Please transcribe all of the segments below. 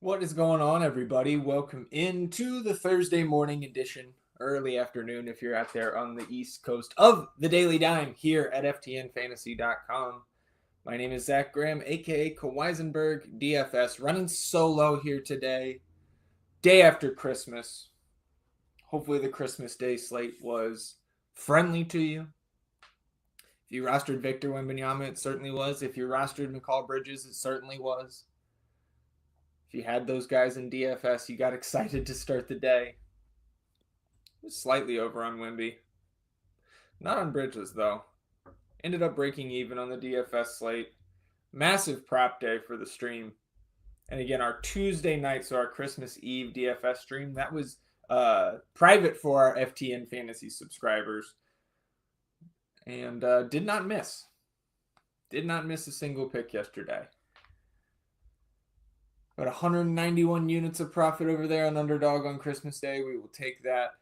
What is going on, everybody? Welcome into the Thursday morning edition, early afternoon if you're out there on the East Coast of the Daily Dime here at FTNFantasy.com. My name is Zac Graham, aka Kaweisenberg, DFS, running solo here today, day after Christmas. Hopefully the Christmas Day slate was friendly to you. If you rostered Victor Wembanyama, it certainly was. If you rostered Mikal Bridges, it certainly was. If you had those guys in DFS, you got excited to start the day. It was slightly over on Wemby. Not on Bridges, though. Ended up breaking even on the DFS slate. Massive prop day for the stream. And again, our Tuesday night, so our Christmas Eve DFS stream, that was private for our FTN Fantasy subscribers. And did not miss. Did not miss a single pick yesterday. About 191 units of profit over there on Underdog on Christmas Day. We will take that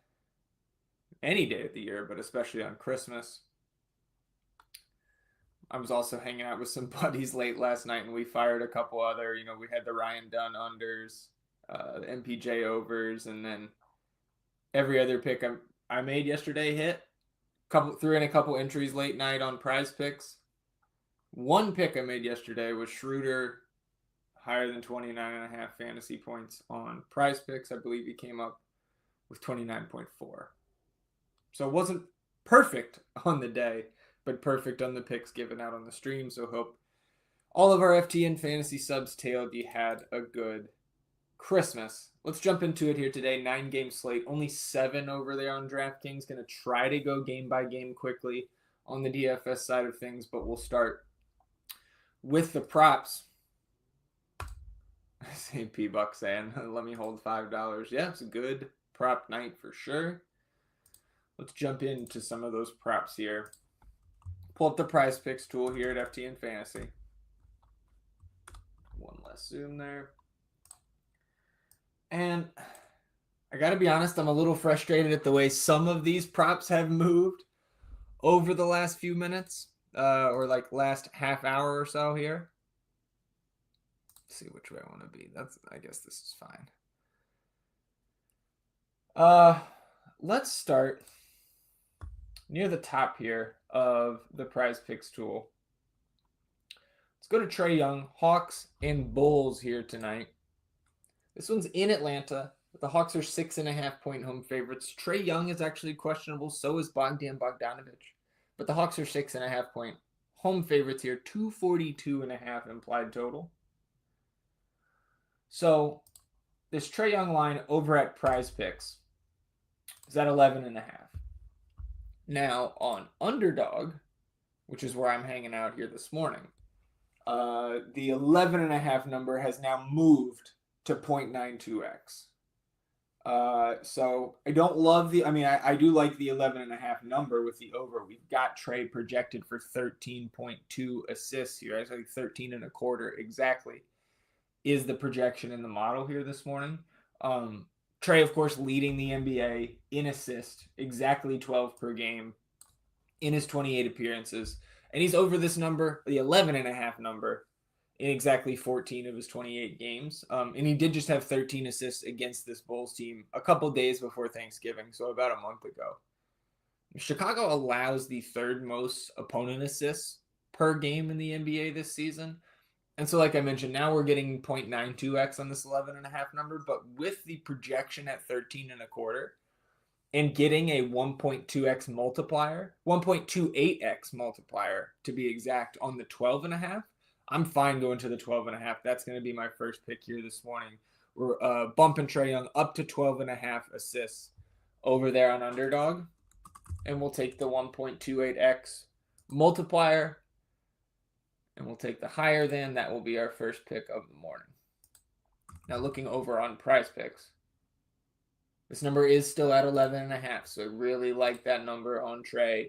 any day of the year, but especially on Christmas. I was also hanging out with some buddies late last night, and we fired a couple other, we had the Ryan Dunn unders, the MPJ overs, and then every other pick I made yesterday hit. Threw in a couple entries late night on Prize Picks. One pick I made yesterday was Schroeder, higher than 29.5 fantasy points on Prize Picks. I believe he came up with 29.4. So it wasn't perfect on the day, but perfect on the picks given out on the stream. So hope all of our FTN Fantasy subs tailed you had a good Christmas. Let's jump into it here today. 9-game slate, only 7 over there on DraftKings. Going to try to go game by game quickly on the DFS side of things, but we'll start with the props. I see P-Buck saying, let me hold $5. Yeah, it's a good prop night for sure. Let's jump into some of those props here. Pull up the Prize Picks tool here at FTN Fantasy. One less zoom there. And I got to be honest, I'm a little frustrated at the way some of these props have moved over the last few minutes, or like last half hour or so here. Let's see which way I want to be. I guess this is fine. Let's start near the top here of the Prize Picks tool. Let's go to Trae Young, Hawks and Bulls here tonight. This one's in Atlanta. The Hawks are 6.5-point home favorites. Trae Young is actually questionable. So is Bogdan Bogdanovic. But the Hawks are 6.5-point home favorites here. 242.5 implied total. So this Trae Young line over at Prize Picks is at 11.5. Now on Underdog, which is where I'm hanging out here this morning, the 11.5 number has now moved to 0.92x. So I don't love I do like the 11.5 number with the over. We've got Trae projected for 13.2 assists here. I think 13.25 exactly is the projection in the model here this morning. Trae, of course, leading the NBA in assists, exactly 12 per game in his 28 appearances. And he's over this number, the 11.5 number, in exactly 14 of his 28 games. And he did just have 13 assists against this Bulls team a couple days before Thanksgiving, so about a month ago. Chicago allows the third most opponent assists per game in the NBA this season. And so like I mentioned, now we're getting 0.92x on this 11.5 number, but with the projection at 13.25 and getting a 1.2x multiplier, 1.28x multiplier to be exact on the 12.5, I'm fine going to the 12.5. That's going to be my first pick here this morning. We're bumping Trae Young up to 12.5 assists over there on Underdog. And we'll take the 1.28x multiplier. And we'll take the higher than. That will be our first pick of the morning. Now looking over on Prize Picks. This number is still at 11.5. So I really like that number on Trae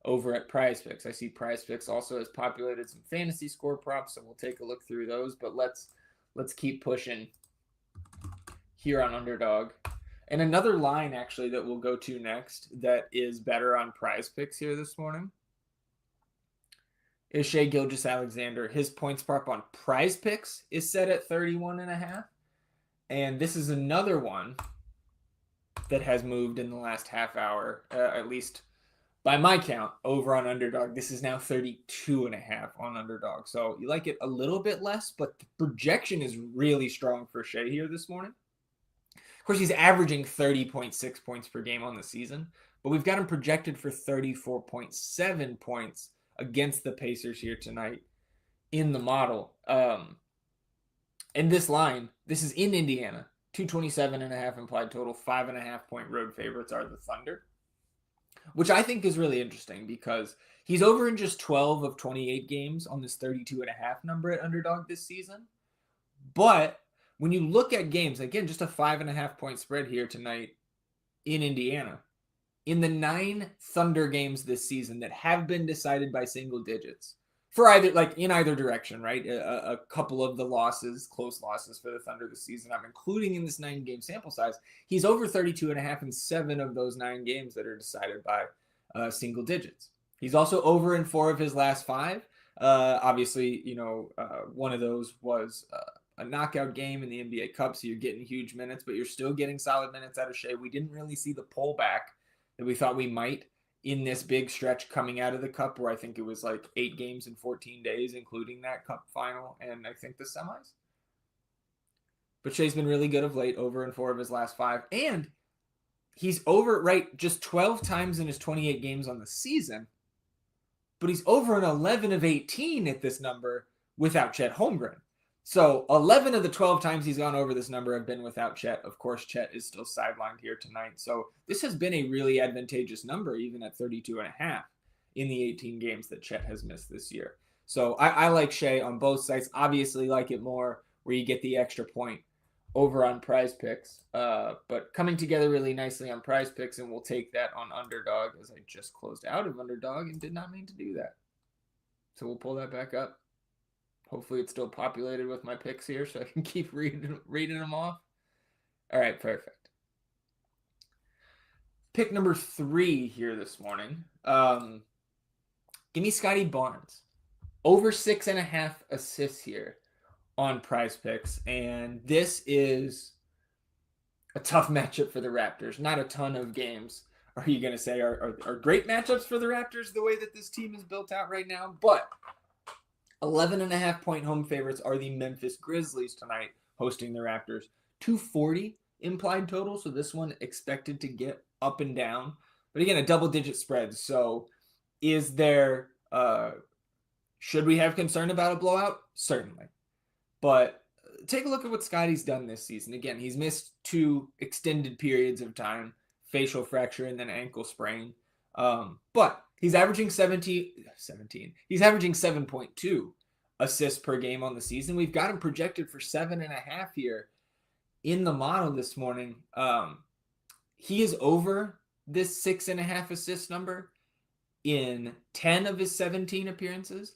over at Prize Picks. I see Prize Picks also has populated some fantasy score props, so we'll take a look through those. But let's keep pushing here on Underdog. And another line actually that we'll go to next that is better on Prize Picks here this morning is Shai Gilgeous-Alexander. His points prop on Prize Picks is set at 31.5. And this is another one that has moved in the last half hour, at least by my count, over on underdog. This is now 32.5 on underdog. So you like it a little bit less, but the projection is really strong for Shea here this morning. Of course, he's averaging 30.6 points per game on the season, but we've got him projected for 34.7 points against the Pacers here tonight in the model. And this line, this is in Indiana, 227.5 implied total, 5.5 point road favorites are the Thunder, which I think is really interesting because he's over in just 12 of 28 games on this 32.5 number at underdog this season. But when you look at games, again, just a 5.5 point spread here tonight in Indiana, in the 9 Thunder games this season that have been decided by single digits, for either, like, in either direction, right? A couple of the losses, close losses for the Thunder this season, I'm including in this 9-game sample size. He's over 32.5 in 7 of those 9 games that are decided by single digits. He's also over in 4 of his last 5. Obviously, one of those was a knockout game in the NBA Cup, so you're getting huge minutes, but you're still getting solid minutes out of Shea. We didn't really see the pullback that we thought we might in this big stretch coming out of the Cup, where I think it was like 8 games in 14 days, including that Cup final and I think the semis. But Shea's been really good of late, over in 4 of his last 5. And he's over, right, just 12 times in his 28 games on the season, but he's over in 11 of 18 at this number without Chet Holmgren. So 11 of the 12 times he's gone over this number have been without Chet. Of course, Chet is still sidelined here tonight. So this has been a really advantageous number, even at 32.5 in the 18 games that Chet has missed this year. So I like Shea on both sites. Obviously like it more where you get the extra point over on Prize Picks. But coming together really nicely on Prize Picks, and we'll take that on underdog, as I just closed out of underdog and did not mean to do that. So we'll pull that back up. Hopefully it's still populated with my picks here so I can keep reading them off. All right, perfect. Pick number 3 here this morning. Give me Scotty Barnes. Over 6.5 assists here on Prize Picks. And this is a tough matchup for the Raptors. Not a ton of games, are you going to say, are great matchups for the Raptors the way that this team is built out right now. But 11.5 point home favorites are the Memphis Grizzlies tonight, hosting the Raptors. 240 implied total, so this one expected to get up and down. But again, a double-digit spread. So is there, should we have concern about a blowout? Certainly. But take a look at what Scotty's done this season. Again, he's missed 2 extended periods of time, facial fracture and then ankle sprain. But he's averaging 17. He's averaging 7.2 assists per game on the season. We've got him projected for 7.5 here in the model this morning. He is over this 6.5 assist number in 10 of his 17 appearances.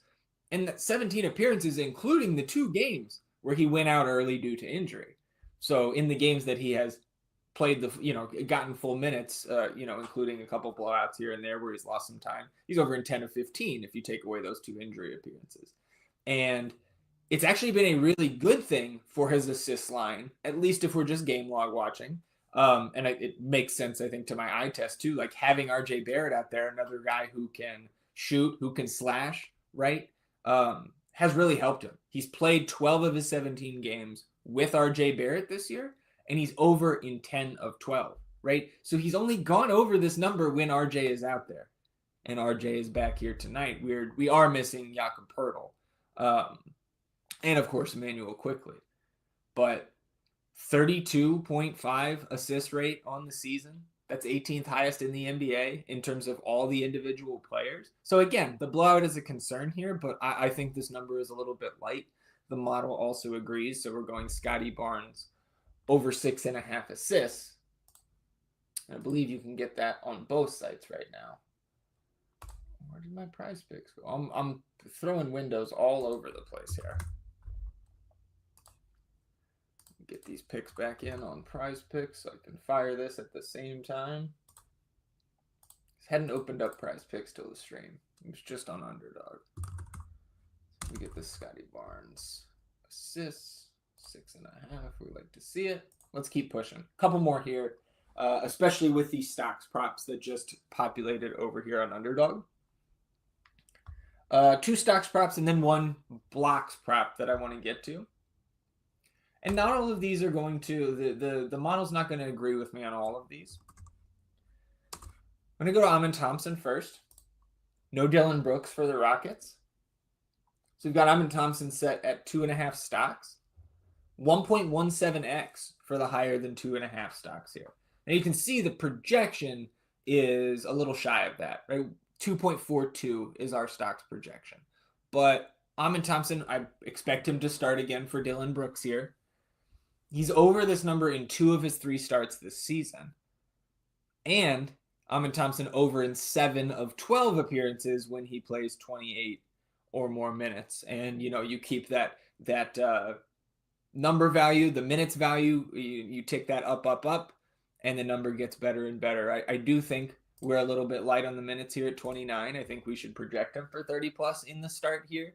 And that 17 appearances, including the 2 games where he went out early due to injury. So in the games that he has played gotten full minutes, including a couple blowouts here and there where he's lost some time, he's over in 10 of 15 if you take away those 2 injury appearances. And it's actually been a really good thing for his assist line, at least if we're just game log watching. And it makes sense, I think, to my eye test too, like having RJ Barrett out there, another guy who can shoot, who can slash, right? Has really helped him. He's played 12 of his 17 games with RJ Barrett this year, and he's over in 10 of 12, right? So he's only gone over this number when RJ is out there. And RJ is back here tonight. We are missing Jakob Poeltl. And, of course, Emmanuel Quickley. But 32.5 assist rate on the season. That's 18th highest in the NBA in terms of all the individual players. So, again, the blowout is a concern here, but I think this number is a little bit light. The model also agrees, so we're going Scotty Barnes over 6.5 assists. I believe you can get that on both sites right now. Where did my Prize Picks go? I'm throwing windows all over the place here. Get these picks back in on Prize Picks so I can fire this at the same time. Hadn't opened up Prize Picks till the stream. It was just on Underdog. So we get this Scotty Barnes assists, 6.5. We like to see it. Let's keep pushing. A couple more here, especially with these stocks props that just populated over here on Underdog. 2 stocks props and then 1 blocks prop that I want to get to. And not all of these are going to, the model's not going to agree with me on all of these. I'm going to go to Amin Thompson first. No Dillon Brooks for the Rockets. So we've got Amin Thompson set at 2.5 stocks. 1.17x for the higher than 2.5 stocks here. Now you can see the projection is a little shy of that, right? 2.42 is our stocks projection. But Amin Thompson, I expect him to start again for Dillon Brooks here. He's over this number in 2 of his 3 starts this season. And Amin Thompson over in 7 of 12 appearances when he plays 28 or more minutes. And, you know, you keep that number value, the minutes value, you tick that up, and the number gets better and better. I do think we're a little bit light on the minutes here at 29. I think we should project him for 30 plus in the start here.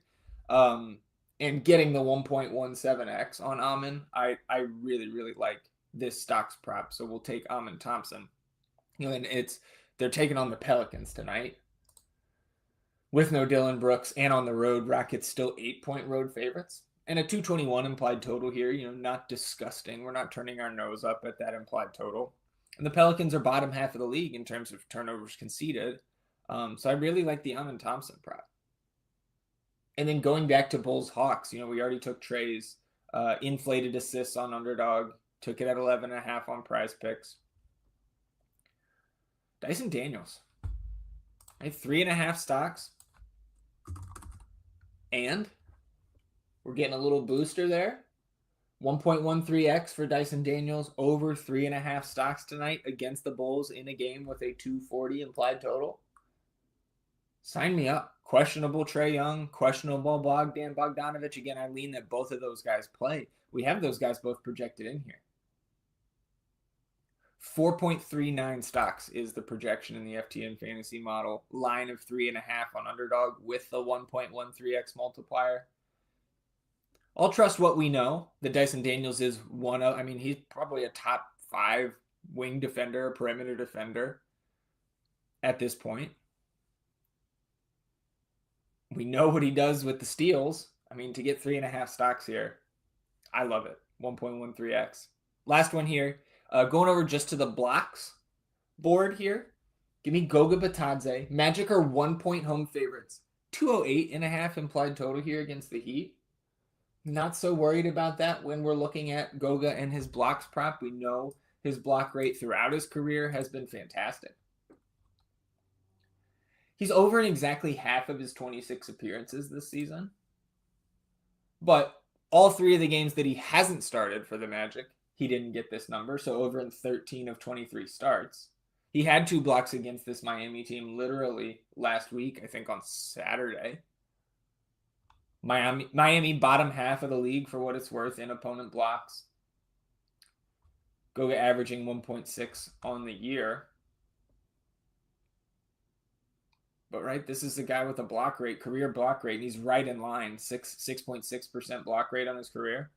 And getting the 1.17x on Amin, I really, really like this stocks prop. So we'll take Amin Thompson. You know, and they're taking on the Pelicans tonight with no Dillon Brooks, and on the road, Rockets still 8-point road favorites. And a 221 implied total here, you know, not disgusting. We're not turning our nose up at that implied total. And the Pelicans are bottom half of the league in terms of turnovers conceded. So I really like the Amin Thompson prop. And then going back to Bulls-Hawks, you know, we already took Trey's inflated assists on Underdog, took it at 11.5 on Prize Picks. Dyson Daniels, right? 3.5 stocks. And we're getting a little booster there. 1.13x for Dyson Daniels, over 3.5 stocks tonight against the Bulls in a game with a 240 implied total. Sign me up. Questionable Trae Young, questionable Bogdan Bogdanovic. Again, I lean that both of those guys play. We have those guys both projected in here. 4.39 stocks is the projection in the FTN fantasy model. Line of 3.5 on Underdog with the 1.13x multiplier. I'll trust what we know. That Dyson Daniels is he's probably a top 5 wing defender, perimeter defender at this point. We know what he does with the steals. I mean, to get 3.5 stocks here, I love it. 1.13x. Last one here. Going over just to the blocks board here. Give me Goga Bitadze. Magic are 1-point home favorites. 208.5 implied total here against the Heat. Not so worried about that when we're looking at Goga and his blocks prop. We know his block rate throughout his career has been fantastic. He's over in exactly half of his 26 appearances this season. But all 3 of the games that he hasn't started for the Magic, he didn't get this number. So over in 13 of 23 starts. He had 2 blocks against this Miami team literally last week, I think on Saturday. Miami bottom half of the league for what it's worth in opponent blocks. Goga averaging 1.6 on the year. But right, this is the guy with a block rate, career block rate, and he's right in line, 6.6% block rate on his career.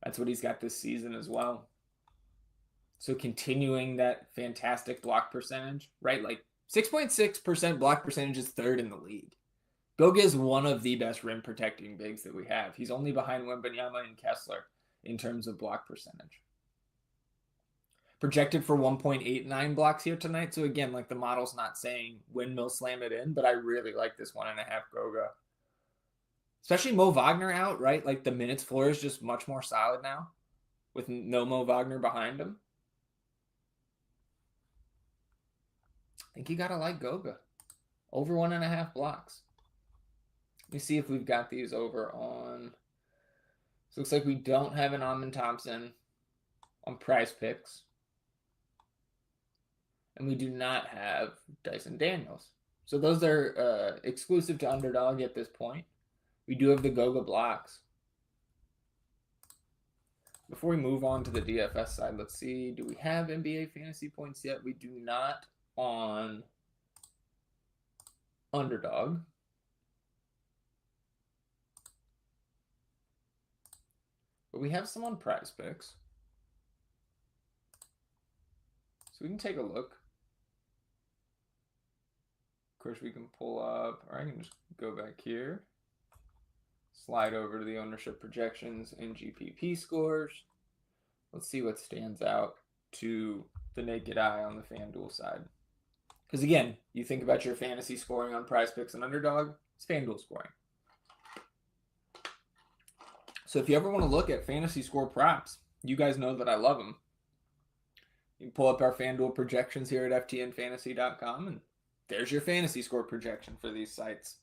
That's what he's got this season as well. So continuing that fantastic block percentage, right? Like 6.6% block percentage is 3rd in the league. Goga is one of the best rim protecting bigs that we have. He's only behind Wembanyama and Kessler in terms of block percentage. Projected for 1.89 blocks here tonight. So again, like the model's not saying windmill slam it in, but I really like this 1.5 Goga. Especially Mo Wagner out, right? Like the minutes floor is just much more solid now with no Mo Wagner behind him. I think you got to like Goga. Over 1.5 blocks. Let me see if we've got these over on... So it looks like we don't have an Amin Thompson on Prize Picks. And we do not have Dyson Daniels. So those are exclusive to Underdog at this point. We do have the Goga blocks. Before we move on to the DFS side, let's see. Do we have NBA fantasy points yet? We do not on Underdog. But we have some on Prize Picks. So we can take a look. Of course, we can pull up, or I can just go back here. Slide over to the ownership projections and GPP scores. Let's see what stands out to the naked eye on the FanDuel side. Because again, you think about your fantasy scoring on Prize Picks and Underdog, it's FanDuel scoring. So if you ever want to look at fantasy score props, you guys know that I love them. You can pull up our FanDuel projections here at ftnfantasy.com, and there's your fantasy score projection for these sites.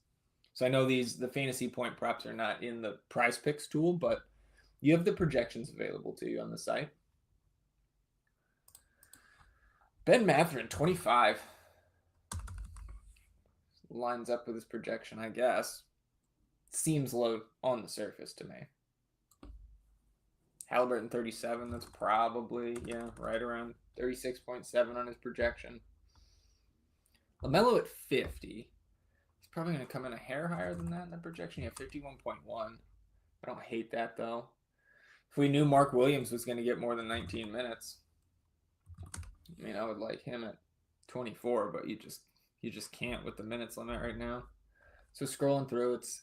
So I know the fantasy point props are not in the Prize Picks tool, but you have the projections available to you on the site. Ben Mathurin, 25. Lines up with his projection, I guess. Seems low on the surface to me. Halliburton, 37. That's probably, right around 36.7 on his projection. LaMelo at 50. He's probably going to come in a hair higher than that in the projection. Yeah, 51.1. I don't hate that, though. If we knew Mark Williams was going to get more than 19 minutes, I mean, I would like him at 24, but you just can't with the minutes limit right now. So scrolling through, it's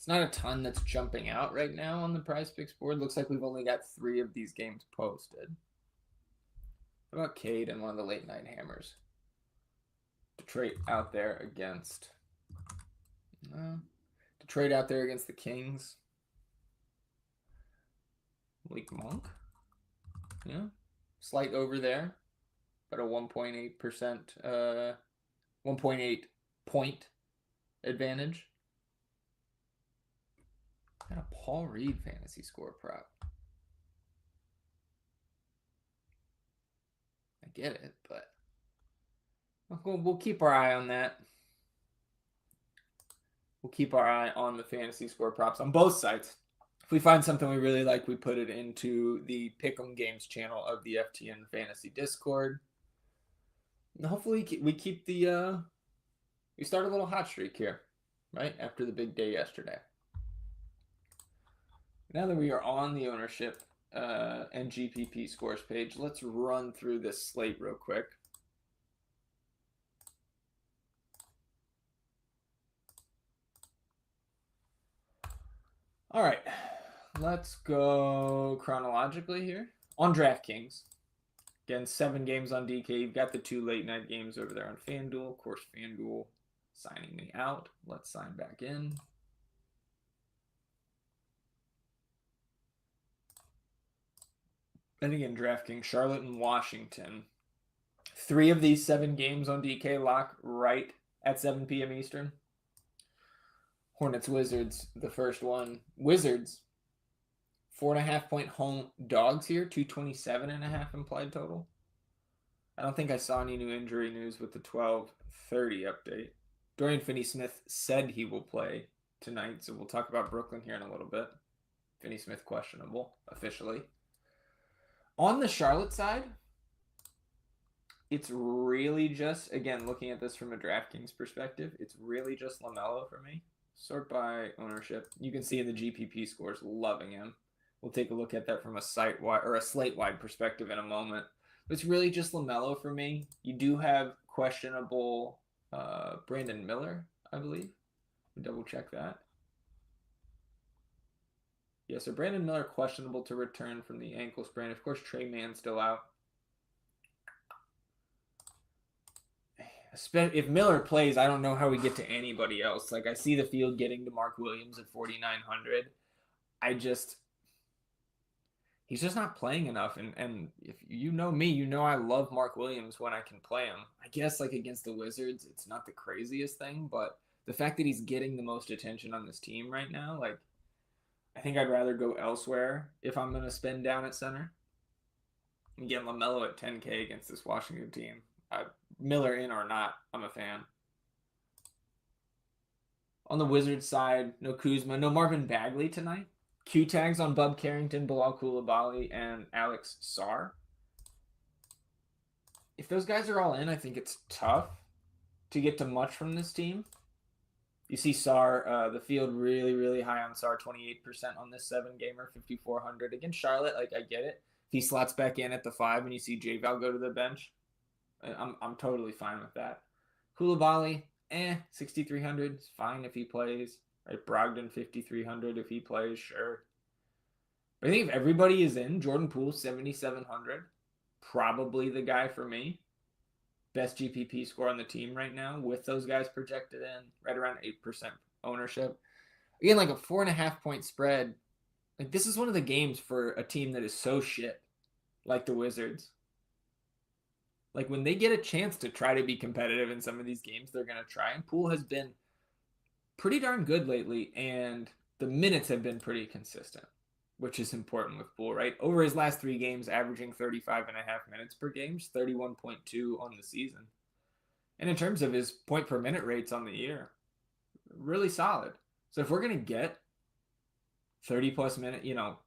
not a ton that's jumping out right now on the Prize Picks board. Looks like we've only got 3 of these games posted. What about Cade and one of the late night hammers? Detroit out there against the Kings. Malik Monk. Yeah. Slight over there. But a 1.8%, 1.8 point advantage. Got a Paul Reed fantasy score prop. I get it, but we'll keep our eye on that. We'll keep our eye on the fantasy score props on both sites. If we find something we really like, we put it into the Pick'em Games channel of the FTN Fantasy Discord. And hopefully we keep we start a little hot streak here, right? After the big day yesterday. Now that we are on the ownership and GPP scores page, let's run through this slate real quick. All right, let's go chronologically here. On DraftKings, again, 7 games on DK. You've got the 2 late night games over there on FanDuel. Of course, FanDuel signing me out. Let's sign back in. And again, DraftKings, Charlotte and Washington. 3 of these 7 games on DK lock right at 7 p.m. Eastern. Hornets, Wizards, the first one. Wizards, 4.5 point home dogs here, 227.5 implied total. I don't think I saw any new injury news with the 12:30 update. Dorian Finney-Smith said he will play tonight, so we'll talk about Brooklyn here in a little bit. Finney-Smith questionable, officially. On the Charlotte side, it's really just, again, looking at this from a DraftKings perspective, it's really just LaMelo for me. Sort by ownership. You can see in the GPP scores, loving him. We'll take a look at that from a site-wide or a slate-wide perspective in a moment. But it's really just LaMelo for me. You do have questionable Brandon Miller, I believe. Double check that. Yeah, so Brandon Miller questionable to return from the ankle sprain. Of course, Trey Mann still out. If Miller plays, I don't know how we get to anybody else. Like, I see the field getting to Mark Williams at 4,900. He's just not playing enough. And if you know me, you know I love Mark Williams when I can play him. I guess, like, against the Wizards, it's not the craziest thing, but the fact that he's getting the most attention on this team right now, like, I think I'd rather go elsewhere if I'm going to spend down at center. Again, LaMelo at 10K against this Washington team. Miller in or not, I'm a fan. On the Wizards side, no Kuzma, no Marvin Bagley tonight. Q tags on Bub Carrington, Bilal Coulibaly, and Alex Sarr. If those guys are all in, I think it's tough to get to much from this team. You see Sar, the field really, really high on Sar, 28% on this 7-gamer, 5,400 against Charlotte. Like, I get it. If he slots back in at the 5 and you see J-Val go to the bench, I'm totally fine with that. Koulibaly, 6,300 is fine if he plays. Right, Brogdon, 5,300 if he plays, sure. But I think if everybody is in, Jordan Poole, 7,700, probably the guy for me. Best GPP score on the team right now with those guys projected in, right around 8% ownership. Again, like a 4.5 point spread. Like, this is one of the games for a team that is so shit, like the Wizards. Like, when they get a chance to try to be competitive in some of these games, they're going to try. And Poole has been pretty darn good lately, and the minutes have been pretty consistent, which is important with Poole, right? Over his last 3 games, averaging 35.5 minutes per game, 31.2 on the season. And in terms of his point per minute rates on the year, really solid. So if we're going to get 30 plus minute,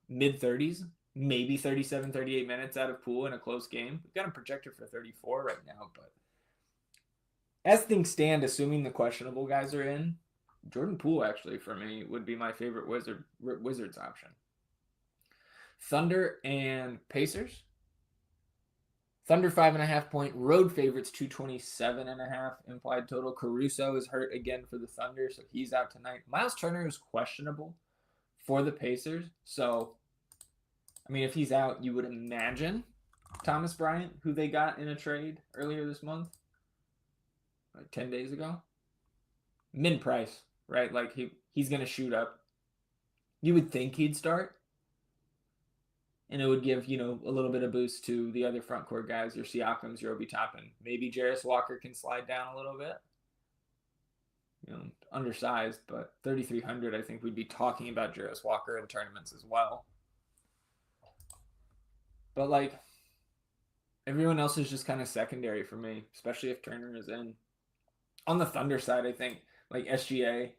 mid 30s, maybe 37, 38 minutes out of Poole in a close game, we've got him projected for 34 right now. But as things stand, assuming the questionable guys are in, Jordan Poole actually for me would be my favorite Wizards option. Thunder and Pacers. Thunder 5.5 point road favorites, 227.5 implied total. Caruso is hurt again for the Thunder, so he's out tonight. Miles Turner is questionable for the Pacers. So, I mean, if he's out, you would imagine Thomas Bryant, who they got in a trade earlier this month, like 10 days ago. Min price, right? Like he's going to shoot up. You would think he'd start. And it would give, a little bit of boost to the other front court guys, your Siakams, your Obi Toppin. Maybe Jarris Walker can slide down a little bit. Undersized, but 3,300, I think we'd be talking about Jarris Walker in tournaments as well. But, like, everyone else is just kind of secondary for me, especially if Turner is in. On the Thunder side, I think, like, SGA,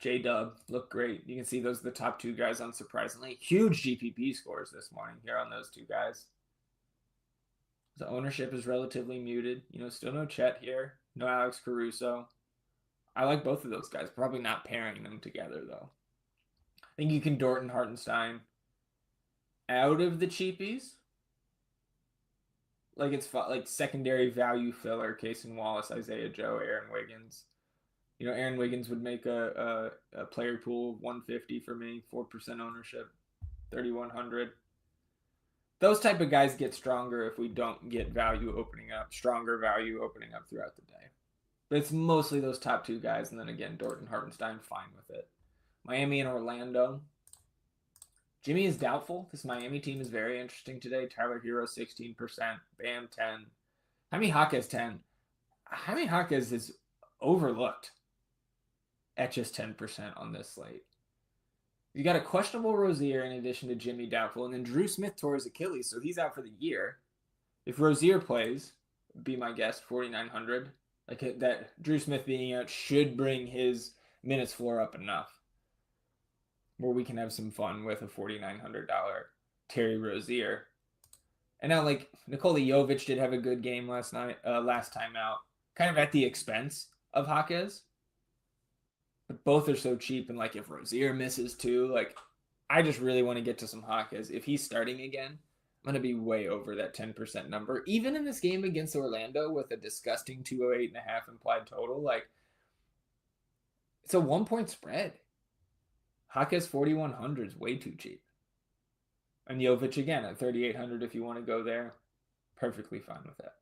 J-Dub look great. You can see those are the top 2 guys, unsurprisingly. Huge GPP scores this morning here on those 2 guys. The ownership is relatively muted. Still no Chet here. No Alex Caruso. I like both of those guys. Probably not pairing them together, though. I think you can Dorton Hartenstein out of the cheapies. Like, it's like secondary value filler. Cason Wallace, Isaiah Joe, Aaron Wiggins. Aaron Wiggins would make a player pool of 150 for me, 4% ownership, 3,100. Those type of guys get stronger if we don't get stronger value opening up throughout the day. But it's mostly those top 2 guys, and then again, Dorton Hartenstein, fine with it. Miami and Orlando. Jimmy is doubtful. This Miami team is very interesting today. Tyler Hero, 16%. Bam, 10. Jaime Jaquez, 10. Jaime Jaquez is overlooked at just 10% on this slate. You got a questionable Rozier in addition to Jimmy doubtful, and then Drew Smith tore his Achilles, so he's out for the year. If Rozier plays, be my guess, 4,900. Like, that Drew Smith being out should bring his minutes floor up enough where we can have some fun with a $4,900 Terry Rozier. And now, like, Nikola Jovic did have a good game last time out, kind of at the expense of Jaquez. But both are so cheap, and, like, if Rozier misses too, like, I just really want to get to some Jaquez. If he's starting again, I'm going to be way over that 10% number. Even in this game against Orlando with a disgusting 208.5 implied total, like, it's a 1-point spread. Jaquez 4,100 is way too cheap. And Jovic again at 3,800 if you want to go there. Perfectly fine with that.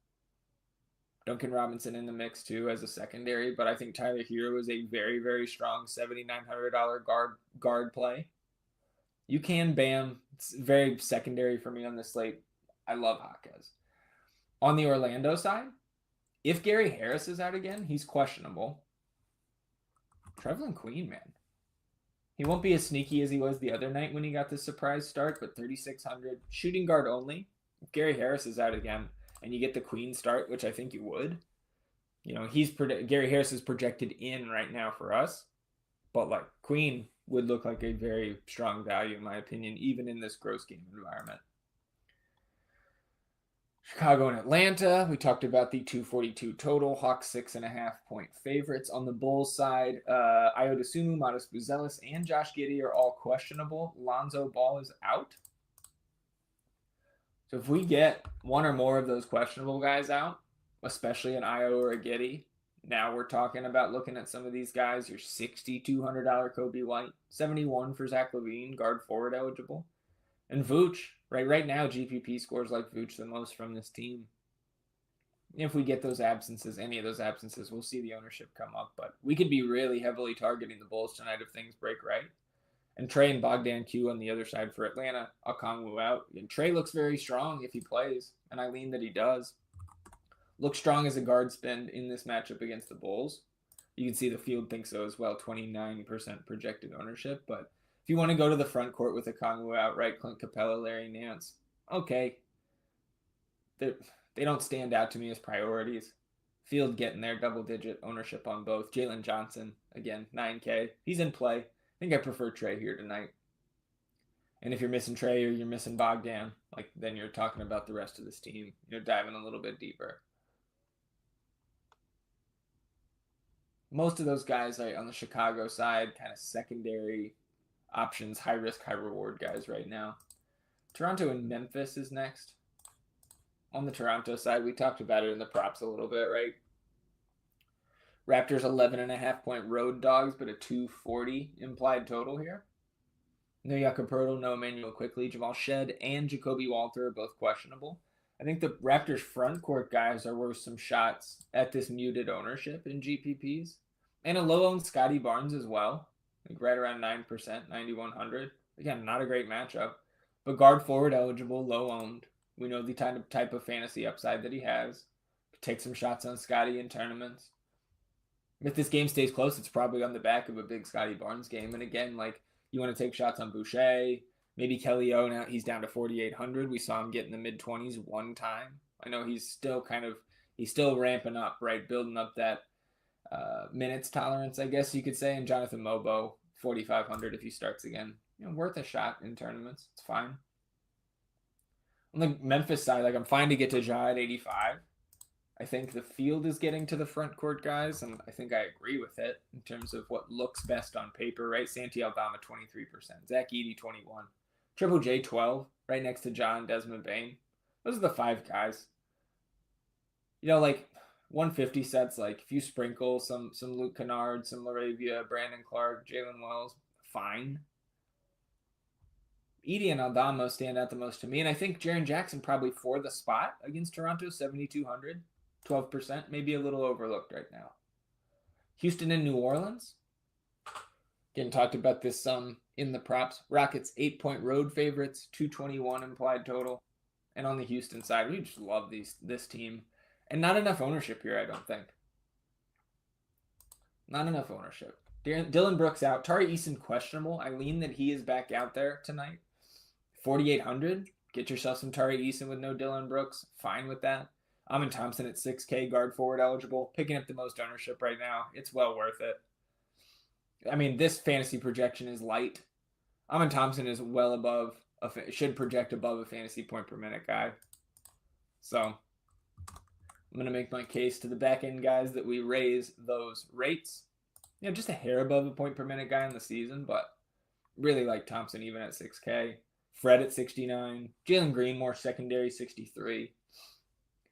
Duncan Robinson in the mix too as a secondary, but I think Tyler Hero is a very, very strong $7,900 guard play. You can Bam. It's very secondary for me on this slate. I love Jaquez. On the Orlando side, if Gary Harris is out again, he's questionable. Trevelin Queen, man. He won't be as sneaky as he was the other night when he got the surprise start, but 3,600. Shooting guard only. If Gary Harris is out again, and you get the Queen start, which I think you would. Gary Harris is projected in right now for us, but like Queen would look like a very strong value in my opinion, even in this gross game environment. Chicago and Atlanta. We talked about the 242 total. Hawks 6.5-point favorites. On the Bulls side, Ayo Dosunmu, Modest Buzelis, and Josh Giddey are all questionable. Lonzo Ball is out. So if we get one or more of those questionable guys out, especially an Ayo or a Giddey, now we're talking about looking at some of these guys. Your $6,200 Kobe White, 71 for Zach LaVine, guard forward eligible. And Vooch, right now, GPP scores like Vooch the most from this team. If we get those absences, any of those absences, we'll see the ownership come up. But we could be really heavily targeting the Bulls tonight if things break right. And Trey and Bogdan Q on the other side for Atlanta. Okongwu out. And Trey looks very strong if he plays, and I lean that he does. Looks strong as a guard spend in this matchup against the Bulls. You can see the field thinks so as well, 29% projected ownership, but if you want to go to the front court with Okongwu out, right, Clint Capella, Larry Nance, okay. They don't stand out to me as priorities. Field getting there, double-digit ownership on both. Jalen Johnson, again, 9K. He's in play. I think I prefer Trey here tonight. And if you're missing Trey or you're missing Bogdan, then you're talking about the rest of this team. You're diving a little bit deeper. Most of those guys are on the Chicago side, kind of secondary options, high risk, high reward guys right now. Toronto and Memphis is next. On the Toronto side, we talked about it in the props a little bit, right? Raptors 11.5-point road dogs, but a 240 implied total here. No Jakob Poeltl, no Emmanuel Quickley, Jamal Shed, and Jacoby Walter are both questionable. I think the Raptors front court guys are worth some shots at this muted ownership in GPPs. And a low-owned Scotty Barnes as well. Right around 9%, 9,100. Again, not a great matchup. But guard forward eligible, low-owned. We know the type of fantasy upside that he has. Take some shots on Scotty in tournaments. If this game stays close, it's probably on the back of a big Scotty Barnes game. And again, you want to take shots on Boucher. Maybe Kelly O, now he's down to 4,800. We saw him get in the mid-20s one time. I know he's still ramping up, right? Building up that minutes tolerance, I guess you could say. And Jonathan Mobo, 4,500 if he starts again. Worth a shot in tournaments. It's fine. On the Memphis side, I'm fine to get to Ja at 85. I think the field is getting to the front court guys, and I think I agree with it in terms of what looks best on paper, right? Santi Aldama, 23%. Zach Edey, 21. Triple J, 12, right next to Ja and Desmond Bane. Those are the five guys. 150 sets, if you sprinkle some Luke Kennard, some Laravia, Brandon Clark, Jalen Wells, fine. Edey and Aldama stand out the most to me, and I think Jaren Jackson probably for the spot against Toronto, 7,200, 12%, maybe a little overlooked right now. Houston and New Orleans. Again, talked about this some in the props. Rockets 8-point road favorites, 221 implied total. And on the Houston side, we just love this team. And not enough ownership here, I don't think. Not enough ownership. Dylan Brooks out. Tari Eason questionable. I lean that he is back out there tonight. 4,800. Get yourself some Tari Eason with no Dylan Brooks. Fine with that. Amin Thompson at 6K, guard forward eligible. Picking up the most ownership right now. It's well worth it. I mean, this fantasy projection is light. Amin Thompson is well above, should project above a fantasy point per minute guy. So I'm going to make my case to the back end guys that we raise those rates. Just a hair above a point per minute guy in the season, but really like Thompson even at 6K. Fred at 69. Jalen Green, more secondary, 63.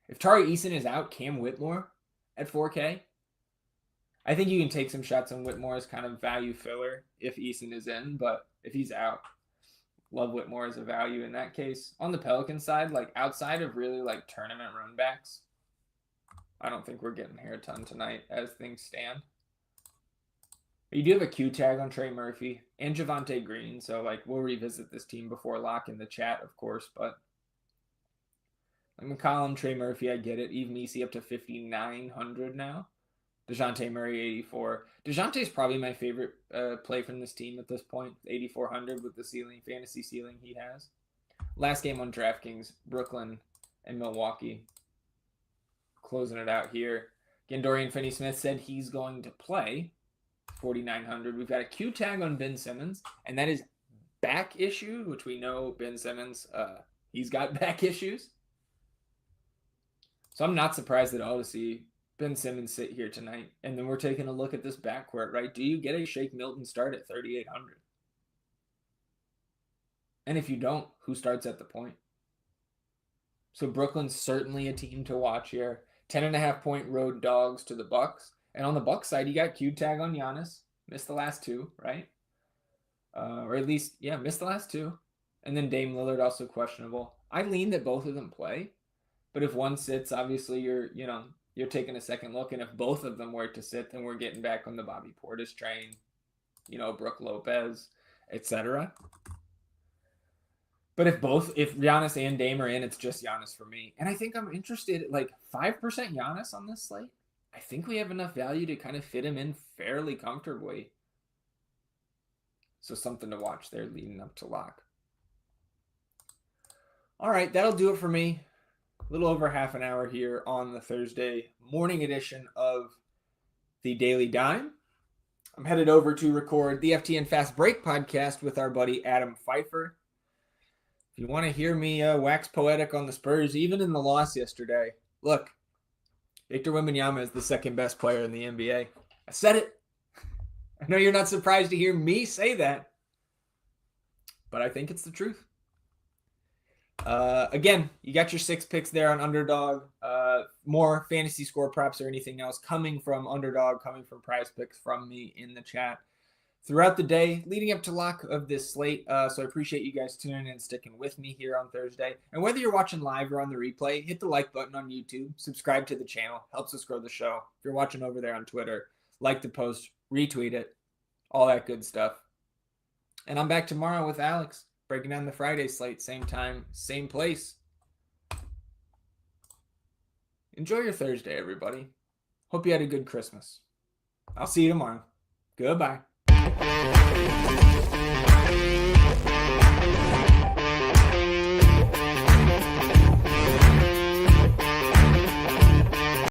If Tari Eason is out, Cam Whitmore at 4K. I think you can take some shots on Whitmore as kind of value filler if Eason is in, but if he's out, love Whitmore as a value in that case. On the Pelicans side, outside of really tournament runbacks, I don't think we're getting here a ton tonight as things stand. But you do have a Q tag on Trey Murphy and Javonte Green, so we'll revisit this team before lock in the chat, of course, but McCollum, Trey Murphy, I get it. Eve Meese up to 5,900 now. DeJounte Murray, 84. DeJounte's probably my favorite play from this team at this point. 8,400 with the fantasy ceiling he has. Last game on DraftKings, Brooklyn and Milwaukee. Closing it out here. Again, Dorian Finney-Smith said he's going to play. 4,900. We've got a Q tag on Ben Simmons, and that is back issued, which we know Ben Simmons, he's got back issues. So I'm not surprised at all to see Ben Simmons sit here tonight. And then we're taking a look at this backcourt, right? Do you get a Shake Milton start at 3,800? And if you don't, who starts at the point? So Brooklyn's certainly a team to watch here. 10.5-point road dogs to the Bucks. And on the Bucks side, you got Q tag on Giannis. Missed the last two, right? Or at least, yeah, missed the last two. And then Dame Lillard also questionable. I lean that both of them play. But if one sits, obviously you're taking a second look. And if both of them were to sit, then we're getting back on the Bobby Portis train, Brook Lopez, etc. But if Giannis and Dame are in, it's just Giannis for me. And I think I'm interested, 5% Giannis on this slate. I think we have enough value to kind of fit him in fairly comfortably. So something to watch there leading up to lock. All right, that'll do it for me. A little over half an hour here on the Thursday morning edition of the Daily Dime. I'm headed over to record the FTN Fast Break podcast with our buddy Adam Pfeiffer. If you want to hear me wax poetic on the Spurs, even in the loss yesterday, look, Victor Wembanyama is the second best player in the NBA. I said it. I know you're not surprised to hear me say that, but I think it's the truth. Again, you got your 6 picks there on Underdog. More fantasy score props or anything else coming from Underdog, coming from Prize Picks from me in the chat throughout the day leading up to lock of this slate. So I appreciate you guys tuning in and sticking with me here on Thursday. And whether you're watching live or on the replay, hit the like button on YouTube, subscribe to the channel, helps us grow the show. If you're watching over there on Twitter, like the post, retweet it, all that good stuff. And I'm back tomorrow with Alex, breaking down the Friday slate, same time, same place. Enjoy your Thursday, everybody. Hope you had a good Christmas. I'll see you tomorrow. Goodbye.